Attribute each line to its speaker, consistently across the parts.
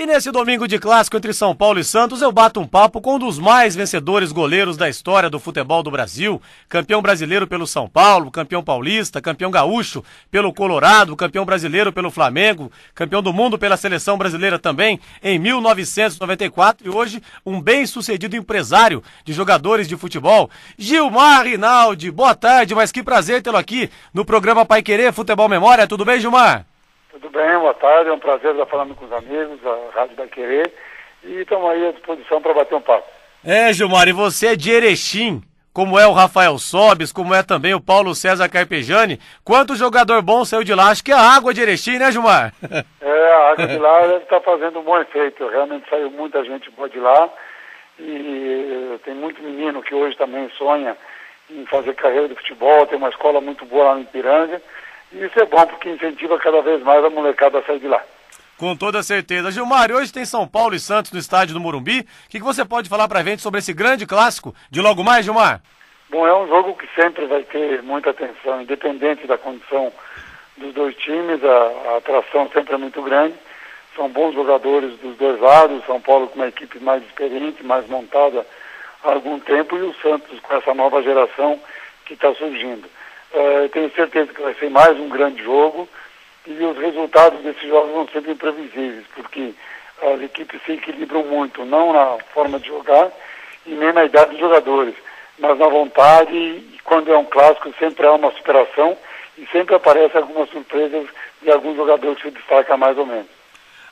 Speaker 1: E nesse domingo de clássico entre São Paulo e Santos, eu bato um papo com um dos mais vencedores goleiros da história do futebol do Brasil, campeão brasileiro pelo São Paulo, campeão paulista, campeão gaúcho pelo Colorado, campeão brasileiro pelo Flamengo, campeão do mundo pela seleção brasileira também em 1994 e hoje um bem-sucedido empresário de jogadores de futebol, Gilmar Rinaldi. Boa tarde, mas que prazer tê-lo aqui no programa Pai Querer Futebol Memória. Tudo bem, Gilmar?
Speaker 2: Tudo bem, boa tarde, é um prazer estar falando com os amigos, a Rádio Pai Querer, e estamos aí à disposição para bater um papo.
Speaker 1: Gilmar, e você é de Erechim, como é o Rafael Sobis, como é também o Paulo César Carpegiani. Quanto jogador bom saiu de lá? Acho que é a água de Erechim, né, Gilmar?
Speaker 2: A água de lá deve estar fazendo um bom efeito, realmente saiu muita gente boa de lá, e tem muito menino que hoje também sonha em fazer carreira de futebol, tem uma escola muito boa lá no Ipiranga. E isso é bom porque incentiva cada vez mais a molecada a sair de lá.
Speaker 1: Com toda certeza. Gilmar, hoje tem São Paulo e Santos no estádio do Morumbi. O que você pode falar pra gente sobre esse grande clássico de logo mais, Gilmar?
Speaker 2: Bom, é um jogo que sempre vai ter muita atenção, independente da condição dos dois times, a atração sempre é muito grande. São bons jogadores dos dois lados, São Paulo com uma equipe mais experiente, mais montada há algum tempo, e o Santos com essa nova geração que está surgindo. Tenho certeza que vai ser mais um grande jogo e os resultados desses jogos vão ser imprevisíveis, porque as equipes se equilibram muito, não na forma de jogar e nem na idade dos jogadores, mas na vontade, e quando é um clássico sempre há uma superação e sempre aparecem algumas surpresas de alguns jogadores que se destacam mais ou menos.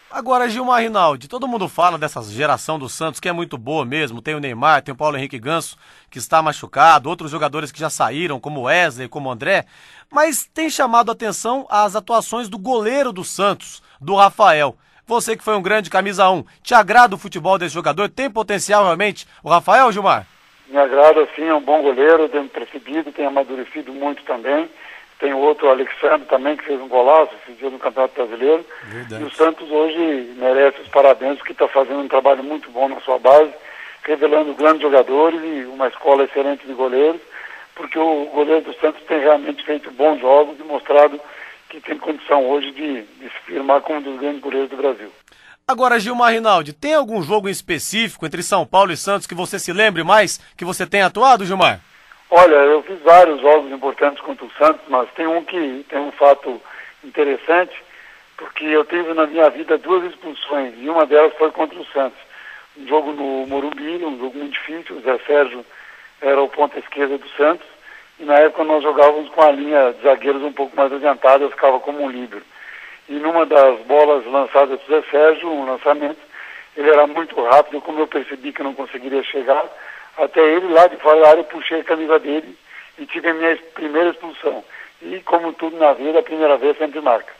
Speaker 1: Agora, Gilmar Rinaldi, todo mundo fala dessa geração do Santos, que é muito boa mesmo. Tem o Neymar, tem o Paulo Henrique Ganso, que está machucado, outros jogadores que já saíram, como Wesley, como André. Mas tem chamado a atenção as atuações do goleiro do Santos, do Rafael. Você que foi um grande camisa 1, te agrada o futebol desse jogador? Tem potencial realmente o Rafael, Gilmar?
Speaker 2: Me agrada, sim, é um bom goleiro, tem percebido, tem amadurecido muito também. Tem o outro, o Alexandre, também, que fez um golaço esse dia no Campeonato Brasileiro. Verdade. E o Santos hoje merece os parabéns, porque está fazendo um trabalho muito bom na sua base, revelando grandes jogadores e uma escola excelente de goleiros, porque o goleiro do Santos tem realmente feito bons jogos e mostrado que tem condição hoje de se firmar como um dos grandes goleiros do Brasil.
Speaker 1: Agora, Gilmar Rinaldi, tem algum jogo em específico entre São Paulo e Santos que você se lembre mais, que você tenha atuado, Gilmar?
Speaker 2: Olha, eu fiz vários jogos importantes contra o Santos, mas tem um que tem um fato interessante, porque eu tive na minha vida 2 expulsões, e uma delas foi contra o Santos. Um jogo no Morumbi, um jogo muito difícil, o Zé Sérgio era o ponta esquerda do Santos, e na época nós jogávamos com a linha de zagueiros um pouco mais adiantada, eu ficava como um líbero. E numa das bolas lançadas do Zé Sérgio, um lançamento, ele era muito rápido, como eu percebi que não conseguiria chegar, até ele lá de fora da área, eu puxei a camisa dele e tive a minha primeira expulsão. E como tudo na vida, a primeira vez sempre marca.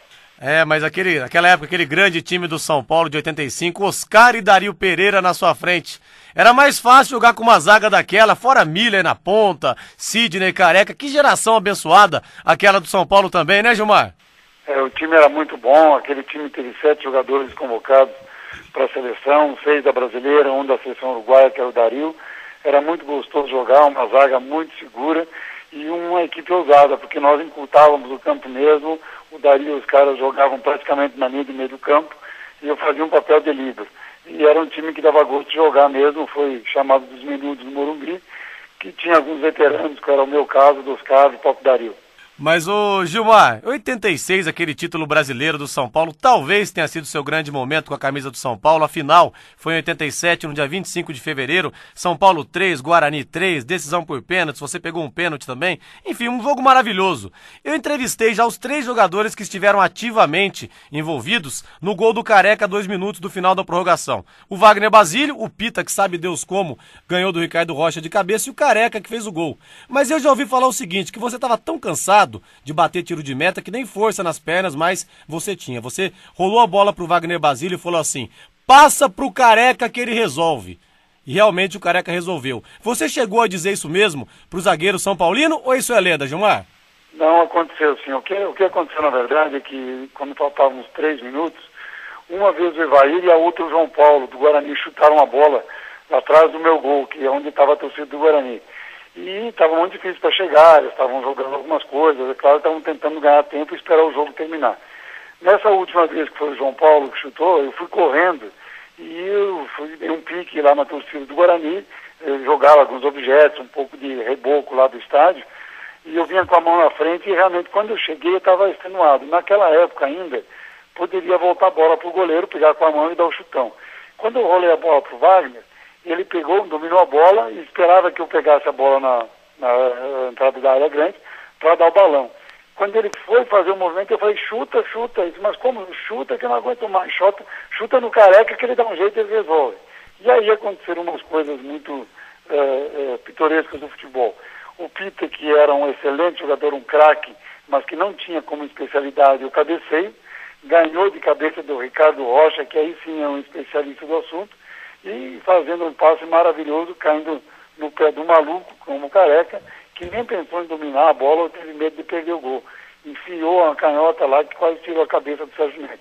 Speaker 1: Mas aquela época, aquele grande time do São Paulo de 85, Oscar e Dario Pereira na sua frente. Era mais fácil jogar com uma zaga daquela, fora Miller na ponta, Sidney, Careca. Que geração abençoada aquela do São Paulo também, né, Gilmar?
Speaker 2: O time era muito bom, aquele time teve 7 jogadores convocados para a seleção, 6 da brasileira, 1 da seleção uruguaia, que era o Dario. Era muito gostoso jogar, uma zaga muito segura e uma equipe ousada, porque nós encurtávamos o campo mesmo, o Dario e os caras jogavam praticamente na linha do meio do campo e eu fazia um papel de líder. E era um time que dava gosto de jogar mesmo, foi chamado dos Menudos no Morumbi, que tinha alguns veteranos, que era o meu caso, dos caras do próprio Dario.
Speaker 1: Mas, Gilmar, 86, aquele título brasileiro do São Paulo, talvez tenha sido seu grande momento com a camisa do São Paulo. A final foi em 87, no dia 25 de fevereiro. São Paulo 3, Guarani 3, decisão por pênaltis, você pegou um pênalti também. Enfim, um jogo maravilhoso. Eu entrevistei já os 3 jogadores que estiveram ativamente envolvidos no gol do Careca 2 minutos do final da prorrogação. O Wagner Basílio, o Pita, que sabe Deus como, ganhou do Ricardo Rocha de cabeça, e o Careca, que fez o gol. Mas eu já ouvi falar o seguinte, que você estava tão cansado de bater tiro de meta, que nem força nas pernas, mas você tinha. Você rolou a bola pro Wagner Basílio e falou assim, passa pro Careca que ele resolve. E realmente o Careca resolveu. Você chegou a dizer isso mesmo pro zagueiro São Paulino, ou isso é lenda, Gilmar?
Speaker 2: Não aconteceu, sim. O que aconteceu, na verdade, é que quando faltavam uns 3 minutos, uma vez o Evair e a outra o João Paulo, do Guarani, chutaram a bola atrás do meu gol, que é onde estava a torcida do Guarani. E estava muito difícil para chegar, eles estavam jogando algumas coisas, é claro, estavam tentando ganhar tempo e esperar o jogo terminar. Nessa última vez que foi o João Paulo que chutou, eu fui correndo e eu dei um pique lá na torcida do Guarani, jogava alguns objetos, um pouco de reboco lá do estádio, e eu vinha com a mão na frente e realmente quando eu cheguei eu estava extenuado. Naquela época ainda, poderia voltar a bola para o goleiro, pegar com a mão e dar o chutão. Quando eu rolei a bola para o Wagner, ele pegou, dominou a bola e esperava que eu pegasse a bola na entrada da área grande para dar o balão. Quando ele foi fazer o movimento, eu falei, chuta. Eu disse, mas como? Chuta que eu não aguento mais. Chuta no Careca que ele dá um jeito e ele resolve. E aí aconteceram umas coisas muito pitorescas do futebol. O Pita, que era um excelente jogador, um craque, mas que não tinha como especialidade o cabeceio, ganhou de cabeça do Ricardo Rocha, que aí sim é um especialista do assunto, e fazendo um passe maravilhoso, caindo no pé do maluco, como o Careca, que nem pensou em dominar a bola ou teve medo de perder o gol. Enfiou a canhota lá que quase tirou a cabeça do Sérgio Neto.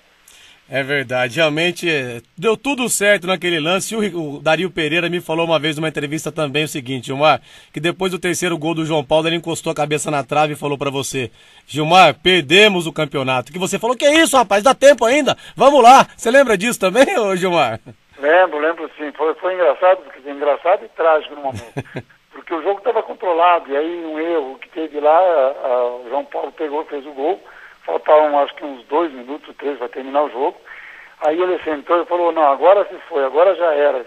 Speaker 1: É verdade, realmente deu tudo certo naquele lance. O Dario Pereira me falou uma vez numa entrevista também o seguinte, Gilmar, que depois do terceiro gol do João Paulo, ele encostou a cabeça na trave e falou pra você, Gilmar, perdemos o campeonato. Que você falou, que é isso, rapaz, dá tempo ainda, vamos lá. Você lembra disso também, ô Gilmar?
Speaker 2: Lembro sim. Foi engraçado, porque engraçado e trágico no momento. Porque o jogo estava controlado, e aí um erro que teve lá, o João Paulo pegou e fez o gol. Faltavam acho que uns 2 minutos, 3 para terminar o jogo. Aí ele sentou e falou, não, agora se foi, agora já era.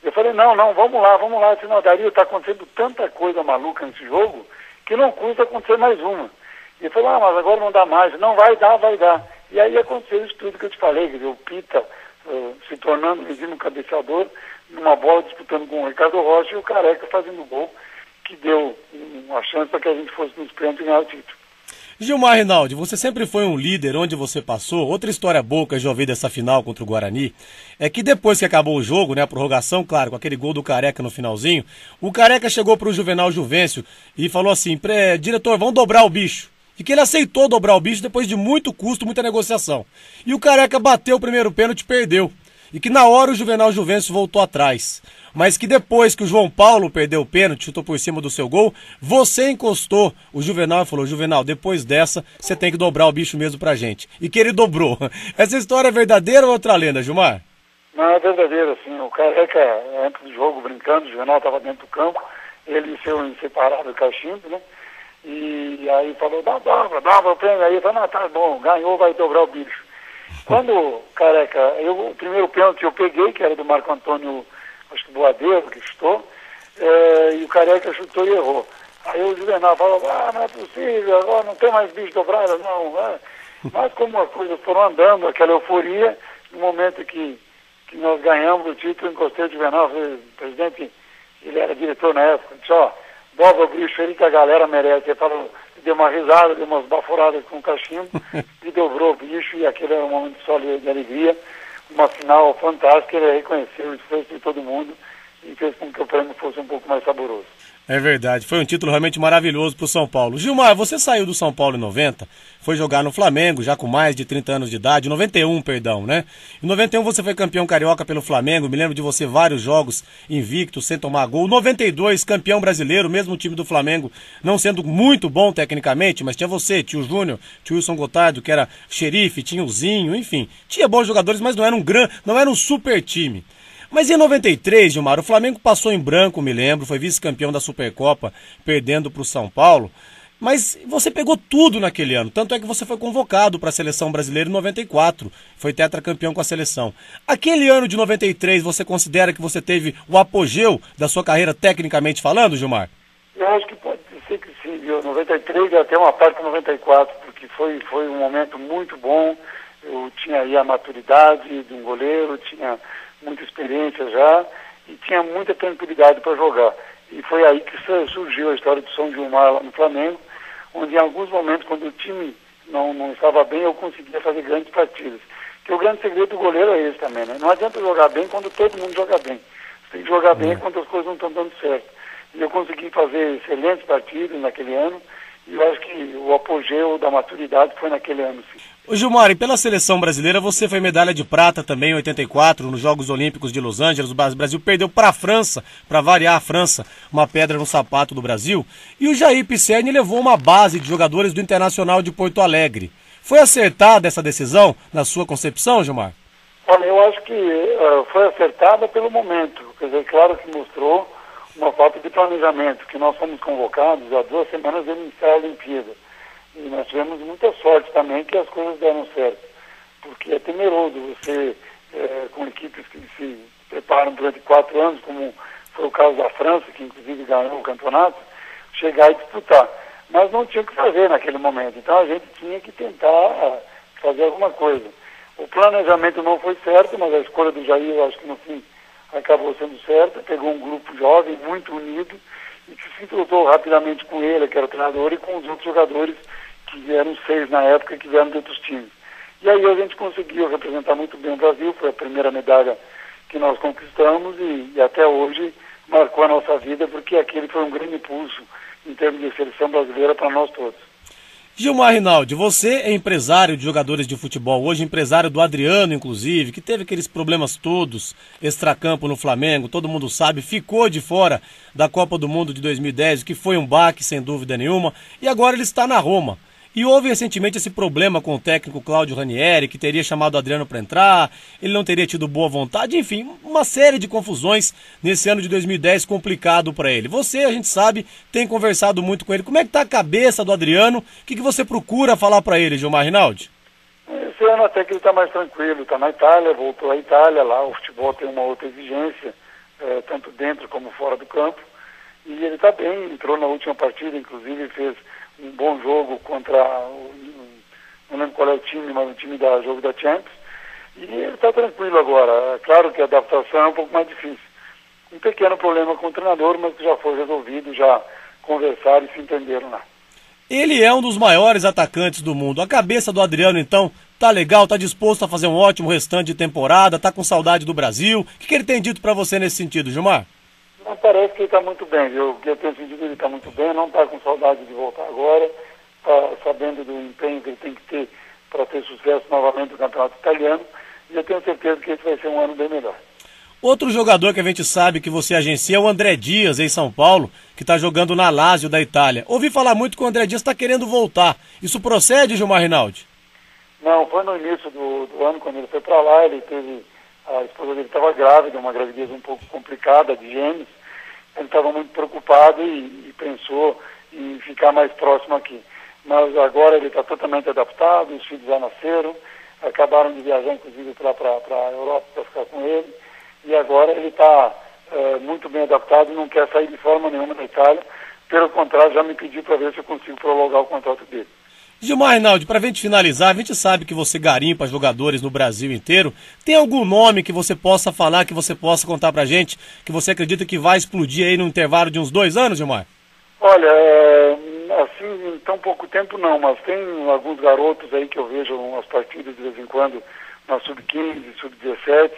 Speaker 2: Eu falei, não, vamos lá. Senão, Dario, está acontecendo tanta coisa maluca nesse jogo que não custa acontecer mais uma. E ele falou, mas agora não dá mais. Não, vai dar. E aí aconteceu isso tudo que eu te falei, quer dizer, o Pita se tornando um exímio cabeceador, numa bola disputando com o Ricardo Rocha e o Careca fazendo gol, que deu uma chance para que a gente fosse nos pênaltis e ganhar o título.
Speaker 1: Gilmar Rinaldi, você sempre foi um líder onde você passou. Outra história boa que eu já ouvi dessa final contra o Guarani é que depois que acabou o jogo, né, a prorrogação, claro, com aquele gol do Careca no finalzinho, o Careca chegou pro Juvenal Juvencio e falou assim, diretor, vamos dobrar o bicho. E que ele aceitou dobrar o bicho depois de muito custo, muita negociação. E o Careca bateu o primeiro pênalti e perdeu. E que na hora o Juvenal Juvencio voltou atrás. Mas que depois que o João Paulo perdeu o pênalti, chutou por cima do seu gol, você encostou o Juvenal e falou, Juvenal, depois dessa, você tem que dobrar o bicho mesmo pra gente. E que ele dobrou. Essa história é verdadeira ou outra lenda, Gilmar?
Speaker 2: Não, é verdadeira, sim. O Careca, antes do jogo, brincando, o Juvenal estava dentro do campo, ele e seu inseparável cachimbo, né? E aí falou, dobra o pênalti. Aí eu falei, tá bom, ganhou, vai dobrar o bicho. Quando o Careca, o primeiro pênalti eu peguei, que era do Marco Antônio, acho que Boadeiro, que chutou, e o Careca chutou e errou. Aí o Juvenal falou, não é possível, agora não tem mais bicho dobrado, não. Mas como as coisas foram andando, aquela euforia, no momento que nós ganhamos o título, eu encostei o Juvenal, falei, presidente, ele era diretor na época, disse, dobra o bicho aí que a galera merece. Ele falou, deu uma risada, deu umas baforadas com o cachimbo e dobrou o bicho, e aquele era um momento só de alegria, uma final fantástica. Ele reconheceu o esforço de todo mundo e fez com que o prêmio fosse um pouco mais saboroso.
Speaker 1: É verdade, foi um título realmente maravilhoso pro São Paulo. Gilmar, você saiu do São Paulo em 90, foi jogar no Flamengo, já com mais de 30 anos de idade, 91, perdão, né? Em 91 você foi campeão carioca pelo Flamengo, me lembro de você vários jogos invictos, sem tomar gol. 92, campeão brasileiro, mesmo o time do Flamengo não sendo muito bom tecnicamente, mas tinha você, tio Júnior, tio Wilson Gotardo, que era xerife, tinha o Zinho, enfim. Tinha bons jogadores, mas não era um super time. Mas em 93, Gilmar, o Flamengo passou em branco, me lembro, foi vice-campeão da Supercopa, perdendo para o São Paulo. Mas você pegou tudo naquele ano, tanto é que você foi convocado para a Seleção Brasileira em 94, foi tetracampeão com a seleção. Aquele ano de 93, você considera que você teve o apogeu da sua carreira tecnicamente falando, Gilmar?
Speaker 2: Eu acho que pode ser que sim, viu? 93 e até uma parte de 94, porque foi um momento muito bom. Eu tinha aí a maturidade de um goleiro, tinha muita experiência já e tinha muita tranquilidade para jogar. E foi aí que surgiu a história do São Gilmar lá no Flamengo, onde em alguns momentos, quando o time não estava bem, eu conseguia fazer grandes partidas. Porque o grande segredo do goleiro é esse também, né? Não adianta jogar bem quando todo mundo joga bem. Você tem que jogar bem quando as coisas não estão dando certo. E eu consegui fazer excelentes partidas naquele ano, e eu acho que o apogeu da maturidade foi naquele ano, sim.
Speaker 1: Ô Gilmar, e pela seleção brasileira você foi medalha de prata também em 84, nos Jogos Olímpicos de Los Angeles. O Brasil perdeu para a França, para variar a França, uma pedra no sapato do Brasil. E o Jair Pisserni levou uma base de jogadores do Internacional de Porto Alegre. Foi acertada essa decisão na sua concepção, Gilmar?
Speaker 2: Olha, eu acho que foi acertada pelo momento. Quer dizer, claro que mostrou uma falta de planejamento, que nós fomos convocados há 2 semanas de iniciar a Olimpíada. E nós tivemos muita sorte também que as coisas deram certo. Porque é temeroso você, com equipes que se preparam durante 4 anos, como foi o caso da França, que inclusive ganhou o campeonato, chegar e disputar. Mas não tinha o que fazer naquele momento. Então a gente tinha que tentar fazer alguma coisa. O planejamento não foi certo, mas a escolha do Jair, eu acho que no fim acabou sendo certa. Pegou um grupo jovem, muito unido, e que se entrosou rapidamente com ele, que era o treinador, e com os outros jogadores, que eram 6 na época, que vieram de outros times. E aí a gente conseguiu representar muito bem o Brasil, foi a primeira medalha que nós conquistamos e até hoje marcou a nossa vida, porque aquele foi um grande impulso em termos de seleção brasileira para nós todos.
Speaker 1: Gilmar Rinaldi, você é empresário de jogadores de futebol, hoje empresário do Adriano, inclusive, que teve aqueles problemas todos, extracampo no Flamengo, todo mundo sabe, ficou de fora da Copa do Mundo de 2010, que foi um baque, sem dúvida nenhuma, e agora ele está na Roma. E houve recentemente esse problema com o técnico Cláudio Ranieri, que teria chamado o Adriano para entrar, ele não teria tido boa vontade, enfim, uma série de confusões nesse ano de 2010 complicado para ele. Você, a gente sabe, tem conversado muito com ele. Como é que está a cabeça do Adriano? O que você procura falar para ele, Gilmar Rinaldi?
Speaker 2: Esse ano até que ele está mais tranquilo, está na Itália, voltou à Itália, lá o futebol tem uma outra exigência, tanto dentro como fora do campo. E ele está bem, entrou na última partida, inclusive fez um bom jogo contra, não lembro qual é o time, mas o time da jogo da Champions, e ele está tranquilo agora. É claro que a adaptação é um pouco mais difícil. Um pequeno problema com o treinador, mas que já foi resolvido, já conversaram e se entenderam lá.
Speaker 1: Ele é um dos maiores atacantes do mundo. A cabeça do Adriano, então, tá legal, tá disposto a fazer um ótimo restante de temporada, tá com saudade do Brasil. O que ele tem dito para você nesse sentido, Gilmar?
Speaker 2: Não, parece que ele está muito bem, viu? O que eu tenho sentido, ele está muito bem, não está com saudade de voltar agora, está sabendo do empenho que ele tem que ter para ter sucesso novamente no Campeonato Italiano, e eu tenho certeza que esse vai ser um ano bem melhor.
Speaker 1: Outro jogador que a gente sabe que você agencia é o André Dias, em São Paulo, que está jogando na Lazio da Itália. Ouvi falar muito que o André Dias está querendo voltar. Isso procede, Gilmar Rinaldi?
Speaker 2: Não, foi no início do ano, quando ele foi para lá, ele teve... A esposa dele estava grávida, uma gravidez um pouco complicada, de gêmeos. Ele estava muito preocupado e pensou em ficar mais próximo aqui. Mas agora ele está totalmente adaptado, os filhos já nasceram, acabaram de viajar, inclusive, para a Europa para ficar com ele. E agora ele está muito bem adaptado e não quer sair de forma nenhuma da Itália. Pelo contrário, já me pediu para ver se eu consigo prolongar o contrato dele.
Speaker 1: Gilmar Rinaldi, para a gente finalizar, a gente sabe que você garimpa jogadores no Brasil inteiro. Tem algum nome que você possa falar, que você possa contar pra gente, que você acredita que vai explodir aí no intervalo de uns 2 anos, Gilmar?
Speaker 2: Olha, assim, em tão pouco tempo não, mas tem alguns garotos aí que eu vejo umas partidas de vez em quando, na Sub-15, Sub-17,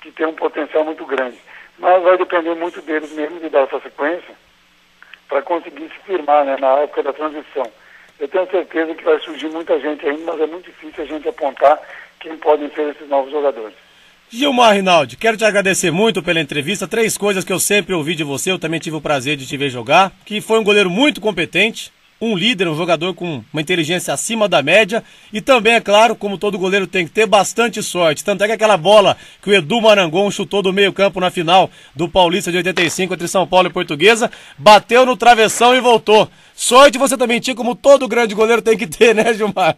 Speaker 2: que tem um potencial muito grande. Mas vai depender muito deles mesmo de dar essa sequência para conseguir se firmar, né, na época da transição. Eu tenho certeza que vai surgir muita gente ainda, mas é muito difícil a gente apontar quem podem ser esses novos jogadores.
Speaker 1: Gilmar Rinaldi, quero te agradecer muito pela entrevista. 3 coisas que eu sempre ouvi de você, eu também tive o prazer de te ver jogar, que foi um goleiro muito competente, um líder, um jogador com uma inteligência acima da média e também, é claro, como todo goleiro tem que ter, bastante sorte. Tanto é que aquela bola que o Edu Marangon chutou do meio campo na final do Paulista de 85 entre São Paulo e Portuguesa, bateu no travessão e voltou. Sorte você também tinha, como todo grande goleiro tem que ter, né, Gilmar?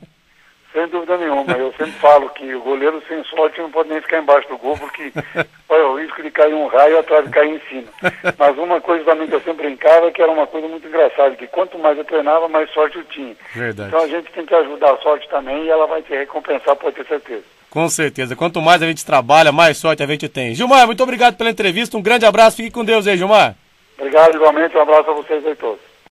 Speaker 2: Sem dúvida nenhuma. Eu sempre falo que o goleiro sem sorte não pode nem ficar embaixo do gol, porque olha, o risco de cair um raio atrás de cair em cima. Mas uma coisa também que eu sempre brincava, que era uma coisa muito engraçada, que quanto mais eu treinava, mais sorte eu tinha.
Speaker 1: Verdade.
Speaker 2: Então a gente tem que ajudar a sorte também e ela vai te recompensar, pode ter certeza.
Speaker 1: Com certeza. Quanto mais a gente trabalha, mais sorte a gente tem. Gilmar, muito obrigado pela entrevista. Um grande abraço. Fique com Deus aí, Gilmar.
Speaker 2: Obrigado, igualmente. Um abraço a vocês aí todos.